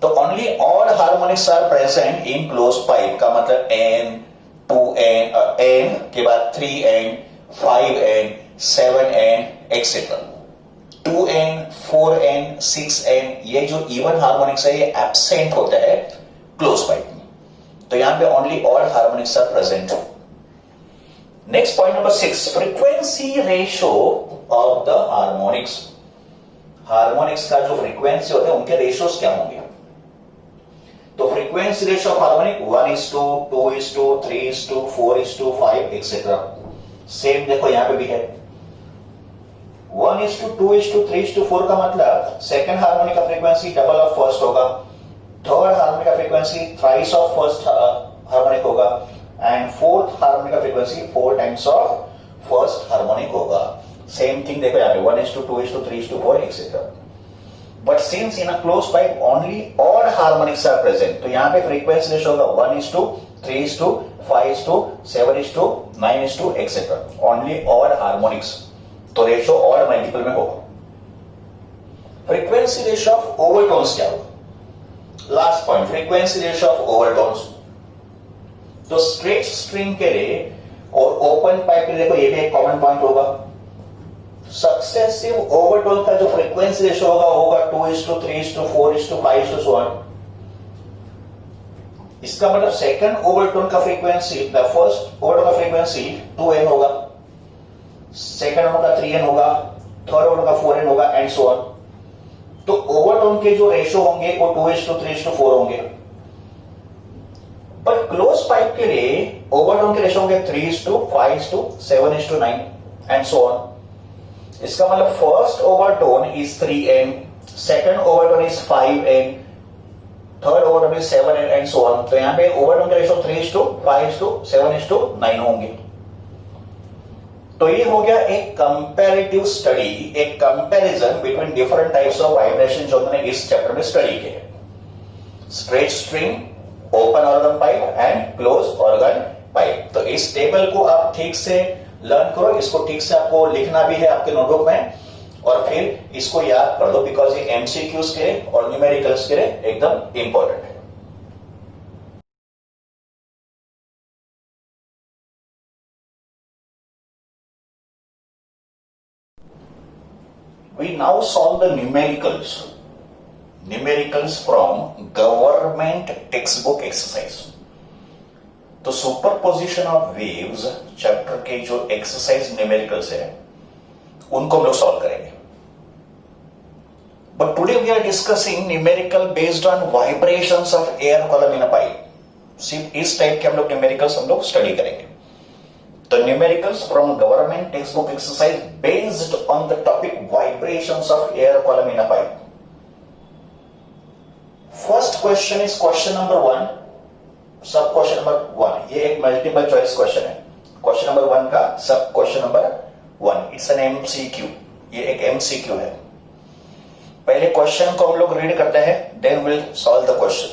तो only odd harmonics are present in closed pipe का मतलब n, 2n, n के बाद 3n, 5n, 7n, etc. 2n, 4n, 6n ये जो even harmonics है ये absent होता है closed pipe में. तो यहां पे only odd harmonics are present. Next point number 6, frequency ratio of the harmonics. Harmonics का जो फ्रीक्वेंसी होता है उनके रेशियोज क्या होंगे? तो frequency ratio of harmonic 1:2, 2:2, 3:4, 4:5 etcetera. Same देखो यहां पे भी है 1:2, 2:2, 3:4 का मतलब सेकंड हार्मोनिक का फ्रीक्वेंसी डबल ऑफ फर्स्ट होगा, थर्ड हार्मोनिक का frequency thrice of first harmonic होगा एंड फोर्थ हार्मोनिक का frequency 4 times of first harmonic होगा. सेम थिंग देखो यहाँ पे 1:2, 2:2, 3:4 etcetera. But since in a closed pipe only odd harmonics are present, तो यहाँ पे फ्रीक्वेंसी रेशियो होगा 1:2, 3:2, 5:2, 7:2, 9:2 एक्सेट्रा. ओनली odd harmonics, तो रेशियो odd मल्टीपल में होगा. फ्रीक्वेंसी रेशियो ऑफ ओवरटोन्स क्या होगा? Last point, frequency ratio of overtones. तो स्ट्रेट स्ट्रिंग के लिए और ओपन पाइप के लिए देखो ये भी एक कॉमन पॉइंट होगा. सक्सेसिव ओवरटोन का जो फ्रीक्वेंसी रेशियो होगा 2:3, 4:5 so on. इसका मतलब सेकंड ओवरटोन का फ्रीक्वेंसी, द फर्स्ट ओवरटोन का फ्रीक्वेंसी 2n होगा, सेकंड ओवरटोन का 3n होगा, थर्ड ओवरटोन का 4n होगा एंड सो ऑन. तो ओवरटोन के जो रेशियो होंगे वो 2:3, 3:4 होंगे. पर क्लोज पाइप के लिए ओवरटोन के रेशियो होंगे 3:5:7:9 एंड सो ऑन. इसका मतलब first overtone is 3n, second overtone is 5n, third overtone is 7n and so on. तो यहां पे ओवरटोन का रेशियो 3:5:7:9 होंगे. तो ये हो गया एक कंपैरेटिव स्टडी, एक comparison between different types of vibration जो हमने इस चैप्टर में स्टडी किए. Straight string, open organ pipe and close organ pipe. तो इस टेबल को आप ठीक से लर्न करो, इसको ठीक से आपको लिखना भी है आपके नोटबुक में और फिर इसको याद कर दो बिकॉज ये एमसीक्यूज के और न्यूमेरिकल्स के लिए एकदम इंपॉर्टेंट है. We now solve the numericals from government textbook exercise. तो सुपरपोजिशन ऑफ वेव्स चैप्टर के जो एक्सरसाइज न्यूमेरिकल्स है उनको हम लोग सॉल्व करेंगे. But today we are discussing numerical based on vibrations of air column in a pipe. सिर्फ इस टाइप के हम लोग न्यूमेरिकल्स हम लोग स्टडी करेंगे. तो numericals from government text book exercise based on the topic vibrations of air column in a pipe. First question is question number 1, सब क्वेश्चन नंबर 1. ये एक मल्टीपल चॉइस क्वेश्चन है. क्वेश्चन नंबर 1 का सब question number 1, it's an MCQ. ये एक MCQ है. पहले क्वेश्चन को हम लोग रीड करते हैं, then will solve the question.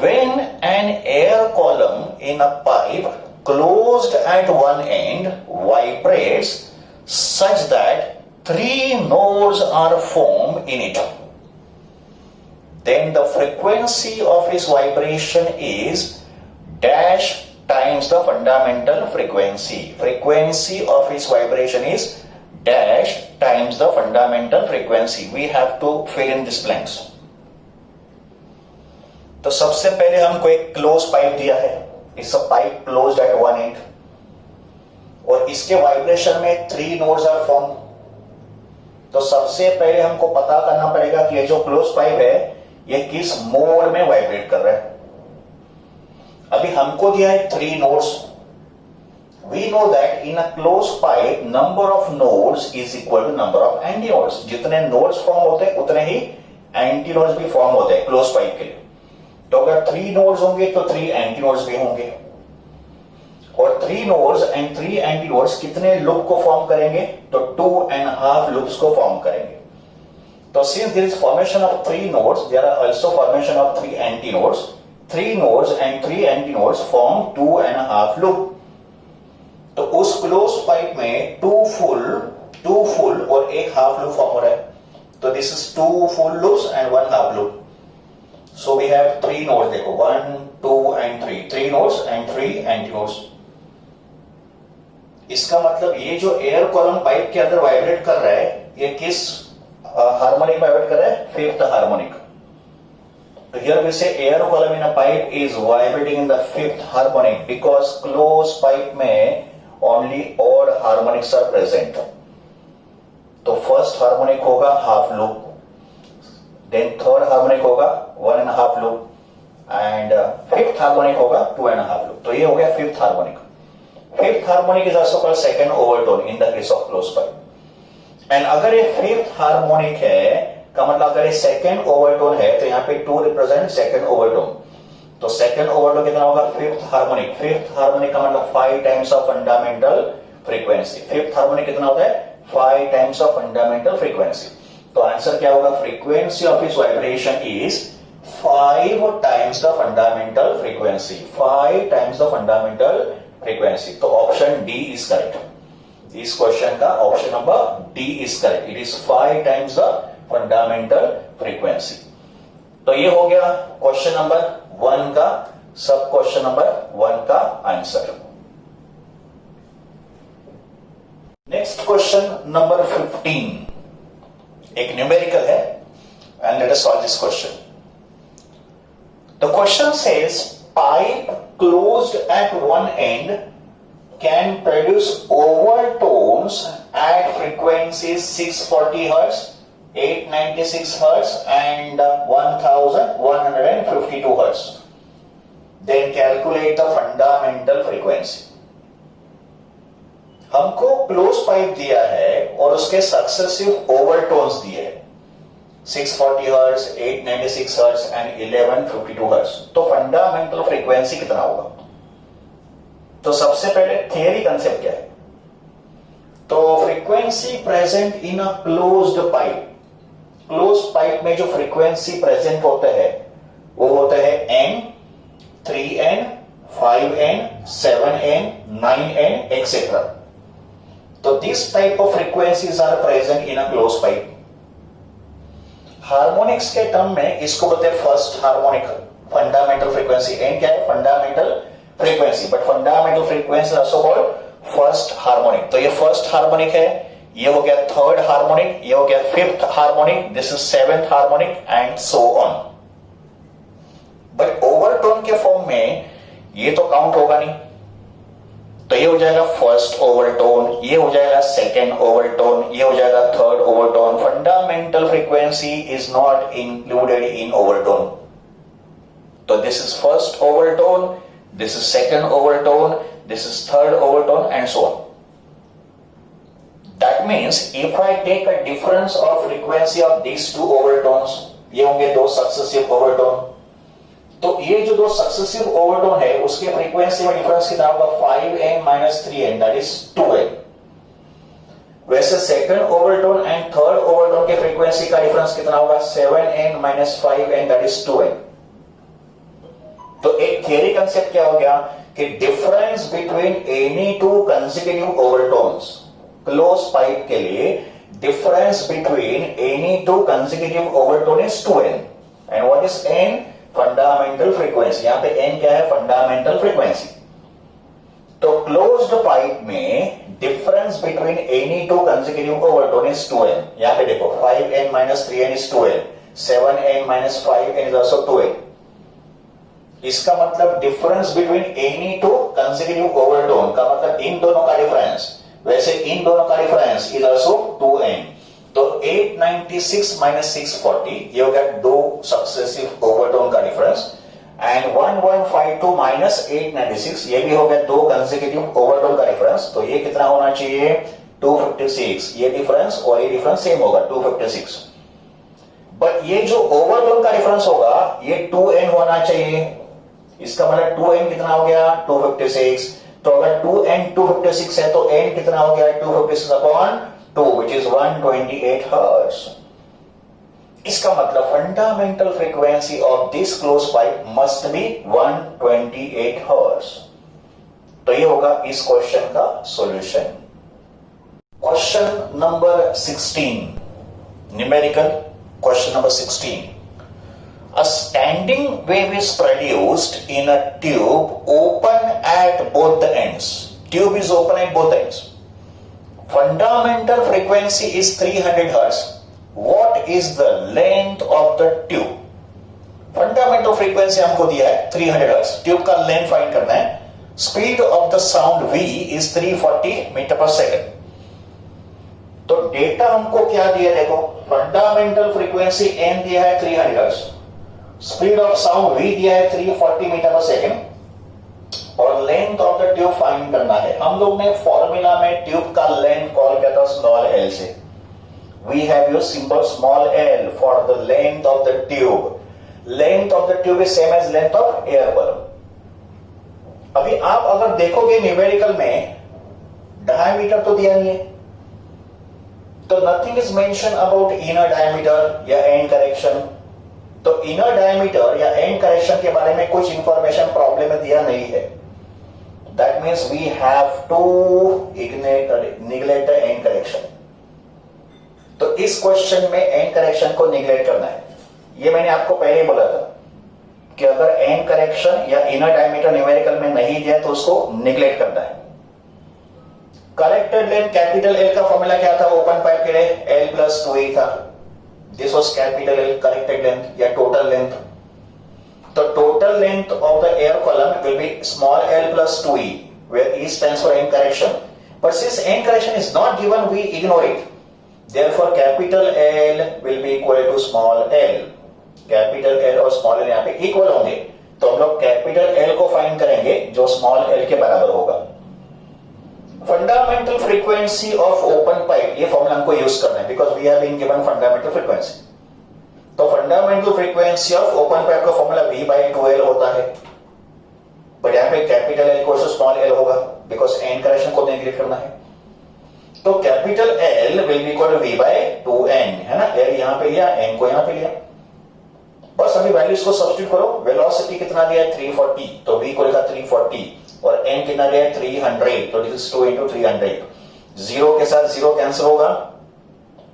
When an air column in a pipe closed at one end vibrates such that 3 nodes are formed in it, then the frequency of its vibration is dash times the fundamental frequency. Frequency of its vibration is dash times the fundamental frequency. We have to fill in these blanks. तो सबसे पहले हमको एक close pipe दिया है. It's a pipe closed at one and और इसके vibration में 3 नोड्स आर फॉर्म. तो सबसे पहले हमको पता करना पड़ेगा कि ये जो क्लोज पाइप है ये किस मोड में वाइब्रेट कर रहा है. अभी हमको दिया है 3 nodes. we know that in a closed pipe number of nodes is equal to number of antinodes. जितने nodes फॉर्म होते हैं उतने ही antinodes भी फॉर्म होते हैं क्लोज पाइप के लिए. तो अगर 3 nodes होंगे तो 3 antinodes भी होंगे, और 3 nodes and 3 antinodes कितने लूप को फॉर्म करेंगे? तो 2.5 लूप्स को फॉर्म करेंगे. तो since there is formation of 3 nodes, there are also formation of 3 antinodes. 3 nodes and 3 antinodes form 2.5 loop. तो उस क्लोज पाइप में 2 फुल और 1 हाफ लूप फॉर्म हो रहा है. तो this is 2 full loops and 1 half loop. So we have 3 nodes. देखो 1, 2 and 3 nodes and 3 antinodes. इसका मतलब ये जो एयर कॉलम पाइप के अंदर वाइब्रेट कर रहा है, ये किस हार्मोनिक वाइब्रेट कर रहा है? 5th harmonic. So here we say air column in a pipe is vibrating in the 5th harmonic because closed pipe में only odd harmonics are present. तो first harmonic होगा half loop, then third harmonic होगा 1.5 loop, and fifth harmonic होगा 2.5 loop. तो ये हो गया 5th harmonic. 5th harmonic is also called second overtone in the case of closed pipe. And अगर ये 5th harmonic है का मतलब अगर ये सेकंड ओवरटोन है तो यहाँ पे 2 रिप्रेजेंट सेकंड ओवरटोन. तो सेकंड ओवरटोन कितना होगा? 5th harmonic. 5th हार्मोनिक का मतलब 5 times of fundamental frequency. 5th harmonic कितना होता है? 5 टाइम्स ऑफ फंडामेंटल फ्रीक्वेंसी. तो आंसर क्या होगा? Frequency of this vibration is 5 times the fundamental frequency. 5 times the fundamental frequency. तो ऑप्शन डी इज करेक्ट. इस क्वेश्चन का option number D is correct. It is 5 times the fundamental frequency. तो ये हो गया क्वेश्चन नंबर 1 का सब question number 1 का आंसर. नेक्स्ट क्वेश्चन नंबर 15 एक न्यूमेरिकल है and let us solve this question. The question says pipe closed at one and can produce overtones at frequencies 640 Hz, 896 Hz and 1152 Hz. Then calculate the fundamental frequency. हमको close pipe दिया है और उसके successive overtones दिए हैं 640 Hz, 896 Hz and 1152 Hz. तो fundamental frequency कितना होगा? तो सबसे पहले थियरी कंसेप्ट क्या है? तो frequency present in a closed pipe. Close pipe में जो फ्रीक्वेंसी प्रेजेंट होते हैं वो होते हैं n, 3n, 5n, 7n, 9n etcetera. तो this type of frequencies are present in a close pipe. Harmonics के टर्म में इसको बोलते हैं first harmonic. Fundamental frequency n क्या है? Fundamental frequency. But fundamental frequency also called first harmonic. तो ये फर्स्ट हार्मोनिक है, ये हो गया थर्ड हार्मोनिक, ये हो गया 5th harmonic, this is 7th harmonic and so on. But overtone के फॉर्म में ये तो काउंट होगा नहीं. तो ये हो जाएगा फर्स्ट ओवरटोन, ये हो जाएगा सेकेंड ओवरटोन, ये हो जाएगा third overtone. Fundamental frequency is not included in overtone. तो this is first overtone, this is second overtone, this is third overtone and so on. That means if I take a difference of frequency of these two overtones, ये होंगे 2 successive overtone. तो ये जो 2 successive overtone है उसके frequency में difference कितना होगा? 5n minus 3n, that is 2n. वैसे second overtone and third overtone के फ्रीक्वेंसी का डिफरेंस कितना होगा? 7n minus 5n, that is 2n. तो एक थियरी कंसेप्ट क्या हो गया कि difference between any 2 consecutive overtones. Close pipe के लिए difference between any 2 consecutive overtone is 2n. And what is n? Fundamental frequency. यहां पे n क्या है? Fundamental frequency. तो क्लोज्ड पाइप में difference between any 2 consecutive overtone is 2n. यहां पे देखो 5n minus 3n is 2n, 7n minus 5n is also 2n. इसका मतलब difference between any 2 consecutive overtone का मतलब इन दोनों का डिफरेंस. वैसे इन दोनों का डिफरेंस इज आल्सो 2n. तो 896 minus 640 ये हो गया 2 सक्सेसिव ओवरटोन का डिफरेंस. एंड 1152 माइनस 896, ये भी हो गया दो कंसेक्यूटिव ओवरटोन का डिफरेंस, तो ये कितना होना चाहिए 256, ये डिफरेंस और ये डिफरेंस सेम होगा 256। बट ये जो ओवरटोन का डिफरेंस होगा ये 2n होना चाहिए, इसका मतलब 2n कितना हो गया 256, तो अगर 2n 256 है तो n कितना हो गया 256 अपॉन 2 which is 128 हर्ट्ज। इसका मतलब fundamental frequency of this close pipe must be 128 hertz. तो ये होगा इस क्वेश्चन का solution. Question number 16, numerical question number 16। A standing wave is produced in a tube open at both the ends. Tube is open at both ends. Fundamental frequency is 300 Hz. What is the length of the tube? Fundamental frequency हमको दिया है 300 Hz. Tube का length find करना है. Speed of the sound V is 340 metre पर second. तो data हमको क्या दिया देखो, फंडामेंटल फ्रीक्वेंसी n दिया है 300 Hz. Speed of sound v दिया है 340 मीटर पर सेकेंड और length of the tube find करना है। हम लोग ने फॉर्मूला में ट्यूब का लेंथ कॉल किया था स्मॉल l से। We have used symbol small l for the length of the tube. Length of the tube is same as length of air balloon. अभी आप अगर देखोगे न्यूमेरिकल में डायमीटर तो दिया नहीं है, तो nothing is mention about inner diameter या एंड करेक्शन। तो इनर डायमीटर या एंड करेक्शन के बारे में कुछ इंफॉर्मेशन प्रॉब्लम में दिया नहीं है। That means we have to neglect the end correction. तो इस क्वेश्चन में एंड करेक्शन को निगलेक्ट करना है। ये मैंने आपको पहले बोला था कि अगर एंड करेक्शन या इनर डायमीटर न्यूमेरिकल में नहीं दिया तो उसको निगलेक्ट करना है। करेक्टेड लेंथ कैपिटल एल का फॉर्मूला क्या था ओपन पाइप के लिए, एल प्लस 2e था। This was capital L corrected length या total length. The total length of the air column will be small l plus 2e, where e stands for end correction. But since end correction is not given, we ignore it. Therefore, capital L will be equal to small l. Capital L और small l यहाँ पे equal होंगे, तो हम लोग capital L को find करेंगे जो small l के बराबर होगा। Fundamental frequency of open pipe, ये फॉर्मूला हमको यूज करना है because we have been given fundamental frequency. तो fundamental frequency of open pipe का फॉर्मूला V/2L होता है, बट यहां पे कैपिटल L को स्मॉल l होगा बिकॉज एंड करेक्शन को नेगलेक्ट करना है। तो capital L will be equal to V/2N, है ना। L यहां पे लिया, N को यहां पे लिया, बस अभी वैल्यूज को सब्स्टिट्यूट करो। वेलोसिटी कितना दिया है 340, तो V को लिखा 340 और n कितना दिया है 300, तो दिस इज 2 into 300। जीरो के साथ जीरो कैंसिल होगा,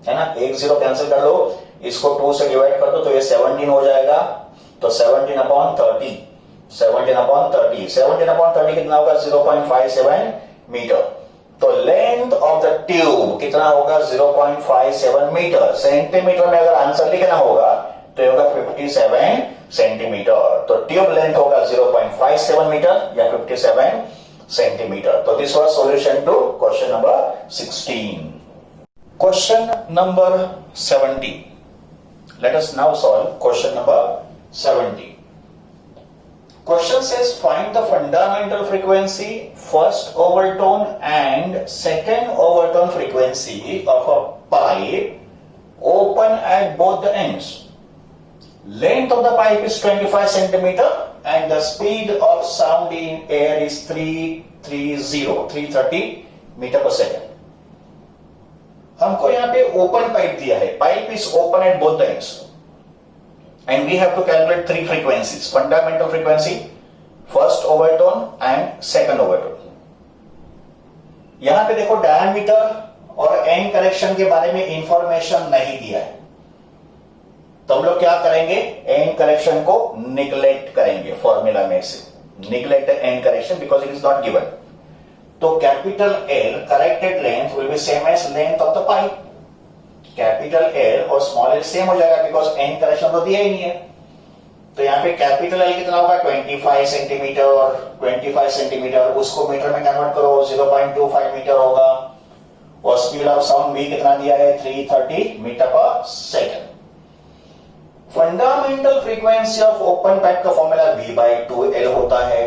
है ना, एक जीरो कैंसिल कर दो, इसको 2 से डिवाइड कर दो तो ये 17 हो जाएगा। तो 17 अपॉन 30, 17 अपॉन 30, 17 अपॉन 30 कितना होगा 0.57 मीटर। तो लेंथ ऑफ द ट्यूब कितना होगा 0.57 मीटर। सेंटीमीटर में अगर आंसर लिखना होगा तो ये होगा 57 सेंटीमीटर। तो ट्यूब लेंथ होगा 0.57 मीटर या 57 सेंटीमीटर। तो this was solution to question number 16। Question number 17। Let us now solve question number 17। Question says find the fundamental frequency, first overtone and second overtone frequency of a pipe open at both the ends. Length of the pipe is 25 centimeter and the speed of sound in air is 330 metre पर second. हमको यहाँ पे open pipe दिया है, pipe is open at both the ends and we have to calculate three frequencies: fundamental frequency, first overtone and second overtone. यहां पे देखो diameter और एंड करेक्शन के बारे में इंफॉर्मेशन नहीं दिया है, तो हम लोग क्या करेंगे, एंड करेक्शन को निगलेक्ट करेंगे फॉर्मूला में से, neglect the end correction because it is not given. तो capital L corrected length will be same as length of the pipe. Capital L और स्मॉल एल सेम हो जाएगा बिकॉज एंड करेक्शन तो दिया ही नहीं है। तो यहाँ पे कैपिटल एल कितना होगा 25 सेंटीमीटर, और 25 सेंटीमीटर उसको मीटर में कन्वर्ट करो 0.25 मीटर होगा, और स्पीड ऑफ साउंड भी कितना दिया है 330 मीटर पर second. Fundamental frequency of open pipe का फॉर्मूला V/2L होता है,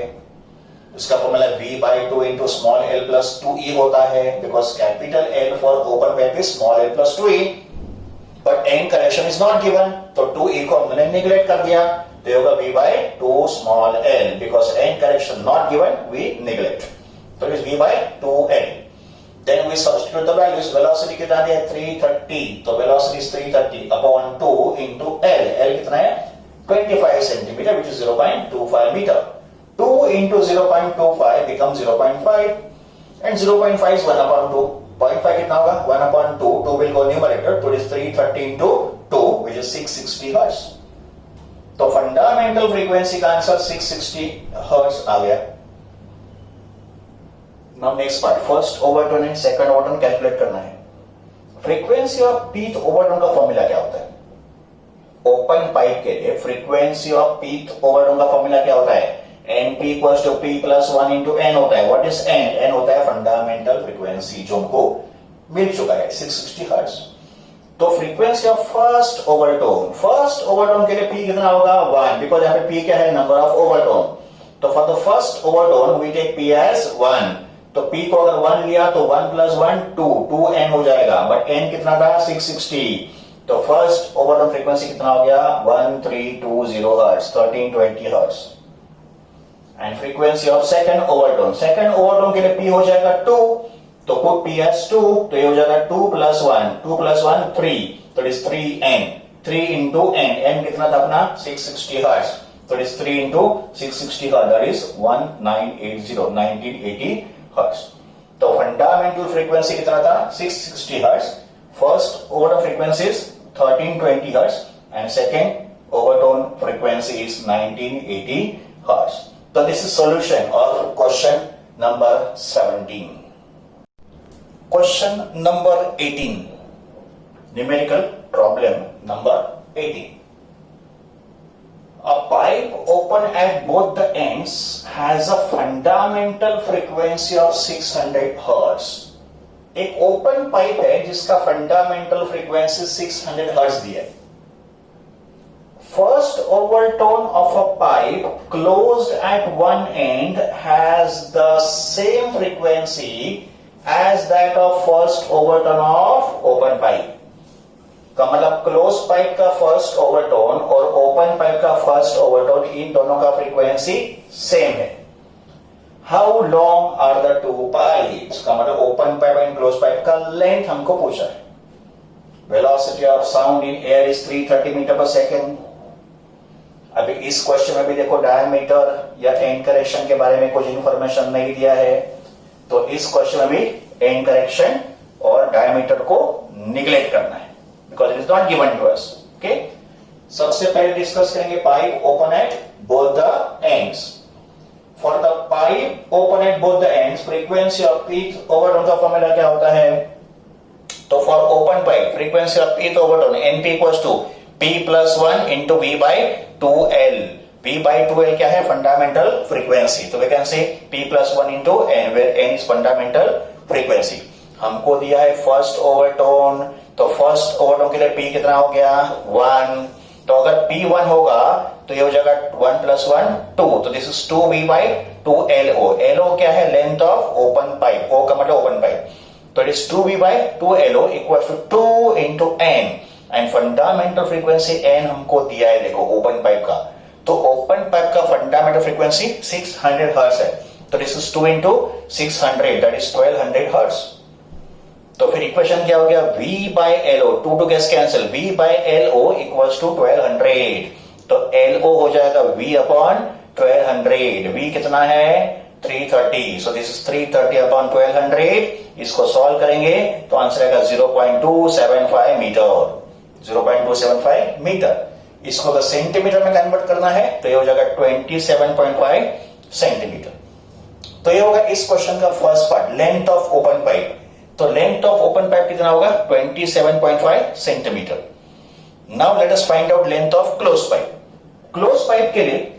इसका formula V/2 into small l plus 2e होता है, because capital L for open pipe is small l plus 2e, but n correction is not given, तो 2e को हमने neglect कर दिया, तो होगा V/2 small l, because n correction not given we neglect, तो is V/2L. Then we substitute the values. Velocity कितना दिया है 330, तो velocity is 330 upon 2 into L. L कितना है 25 centimeter, which is 0.25 meter. 2 into 0.25 becomes 0.5, and 0.5 is 1 upon 2. 0.5 कितना होगा 1 upon 2. 2 will go numerator, so it is 330 into 2, which is 660 hertz. तो fundamental frequency का आंसर 660 hertz आ गया. Now next part, first overtone and second overtone calculate करना है. Frequency of pth overtone का formula क्या होता है? ओपन पाइप के लिए फ्रीक्वेंसी ऑफ पीथ ओवरटोन का फॉर्मूला क्या होता है? NP equals to P plus 1 into N होता है. What is N? N होता है फंडामेंटल फ्रीक्वेंसी, जो हमको मिल चुका है 660 हर्ट्ज. तो फ्रीक्वेंसी ऑफ फर्स्ट ओवरटोन के लिए P कितना होगा 1, बिकॉज यहाँ पे P क्या है नंबर ऑफ ओवरटोन. तो for the first overtone we take P as 1, तो P को अगर 1 लिया तो 1 प्लस 1 2n हो जाएगा, बट n कितना था 660. तो फर्स्ट ओवरटोन फ्रीक्वेंसी कितना हो गया 1320 hertz, 1320 hertz. And frequency of second overtone के लिए P हो जाएगा 2, तो पुट P एज 2, तो ये हो जाएगा 2 प्लस 1 3, तो it is 3n, 3 into n कितना था अपना 660 हर्ट्ज, तो it is 3 into 660 hertz, that is 1980 hertz. तो फंडामेंटल फ्रीक्वेंसी कितना था 660 hertz, first overtone frequency is 1320 hertz, and second overtone frequency is 1980 hertz. तो this is solution of question number 17. Question number 18, numerical problem number 18. A pipe open at both the ends has a fundamental frequency of 600 Hz. एक open pipe है जिसका fundamental frequency 600 Hz दिया है. First overtone of a pipe closed at one end has the same frequency as that of first overtone of open pipe. का मतलब close pipe का first overtone और open pipe का first overtone, इन दोनों का फ्रीक्वेंसी सेम है. How long are the two pipes? का मतलब open pipe and close pipe का लेंथ हमको पूछा है. Velocity of sound in air is 330 metre पर सेकेंड. अभी इस क्वेश्चन में भी देखो डायमीटर या एंड करेक्शन के बारे में कुछ इंफॉर्मेशन नहीं दिया है, तो इस क्वेश्चन में भी एंड करेक्शन और डायमीटर को निगलेक्ट करना है, because it is not given to us. Okay, सबसे पहले डिस्कस करेंगे pipe open at both the ends. For the pipe open at both the ends frequency of pth overtone का formula क्या होता है? तो for open pipe frequency of pth overtone NP equals to P plus 1 into V/2L. V/2L क्या है? Fundamental frequency. तो we can say P plus 1 into N, where N is fundamental frequency. हमको दिया है फर्स्ट ओवरटोन, तो first overtone के लिए P कितना हो गया 1, तो अगर P1 होगा तो ये हो जाएगा 1 प्लस 1 2, तो दिस इज 2V/2LO. LO क्या है? Length of open pipe. O का मतलब ओपन पाइप, तो it is 2V/2LO equal to 2 into N, and fundamental frequency N हमको दिया है देखो ओपन पाइप का. तो ओपन पाइप का फंडामेंटल फ्रीक्वेंसी 600 हर्ट्ज है, तो this is 2 into 600, that is 1200 hertz. तो फिर इक्वेशन क्या हो गया V/LO, 2 to gets cancel, V/LO equals to 1200, तो LO हो जाएगा V अपॉन 1200. V कितना है 330, सो दिस इज 330 अपॉन 1200. इसको सॉल्व करेंगे तो आंसर आएगा 0.275 मीटर. 0.275 मीटर. इसको अगर सेंटीमीटर में कन्वर्ट करना है तो ये हो जाएगा 27.5 सेंटीमीटर. तो ये होगा इस क्वेश्चन का first part, length of open pipe. तो लेंथ ऑफ ओपन पाइप कितना होगा 27.5 centimetre. Now let us find out length of close pipe. Close pipe के लिए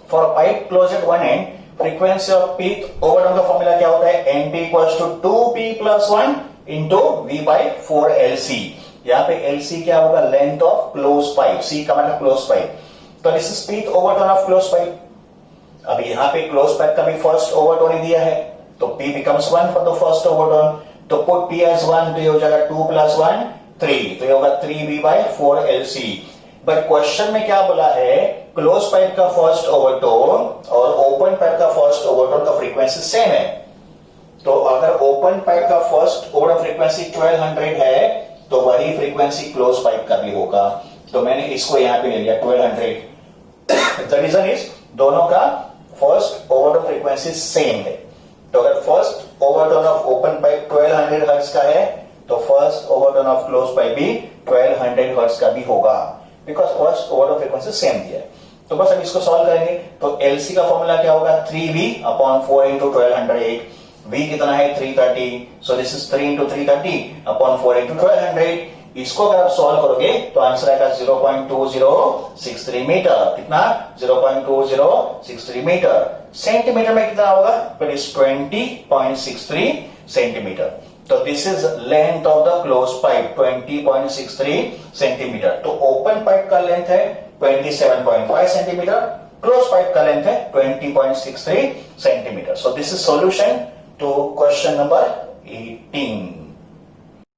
for pipe close at one end frequency of pth overtone का formula क्या होता है? NP equals to 2P plus 1 into V/4LC. यहाँ पे LC क्या होगा, length of close pipe, C का मतलब क्लोज पाइप, तो this is pth overtone of close pipe. अब यहाँ पे क्लोज पाइप का भी फर्स्ट ओवरटोन दिया है, तो P becomes 1 for the first overtone, तो पुट P as 1, तो ये हो जाएगा 2 + 1 3, तो ये होगा 3V/4LC। बट क्वेश्चन में क्या बोला है, क्लोज पाइप का फर्स्ट ओवरटोन और ओपन पाइप का फर्स्ट ओवरटोन का फ्रीक्वेंसी सेम है। तो अगर ओपन पाइप का फर्स्ट ओवरटोन फ्रीक्वेंसी 1200 है, तो वही फ्रीक्वेंसी क्लोज पाइप का भी होगा, तो मैंने इसको यहां पे ले लिया 1200। द रीजन इज दोनों का फर्स्ट ओवरटोन फ्रीक्वेंसी सेम है, तो अगर first overtone of open pipe 1200 hertz का है, तो first overtone of close pipe भी 1200 हर्ट्ज का भी होगा, because first overtone frequency same दिया है। तो बस अब इसको सॉल्व करेंगे, तो LC का फॉर्मूला क्या होगा, 3V/4 × 1200, V कितना है 330, सो दिस इज 3 × 330/4 × 1200। इसको अगर आप सॉल्व करोगे तो आंसर आएगा 0.2063 मीटर। कितना, 0.2063 मीटर। सेंटीमीटर में कितना होगा, इट इज 20.63 सेंटीमीटर। तो this is length of the close pipe 20.63 centimetre. तो ओपन पाइप का लेंथ है 27.5 सेंटीमीटर, क्लोज पाइप का लेंथ है 20.63 centimetre. So this is solution to question number 18.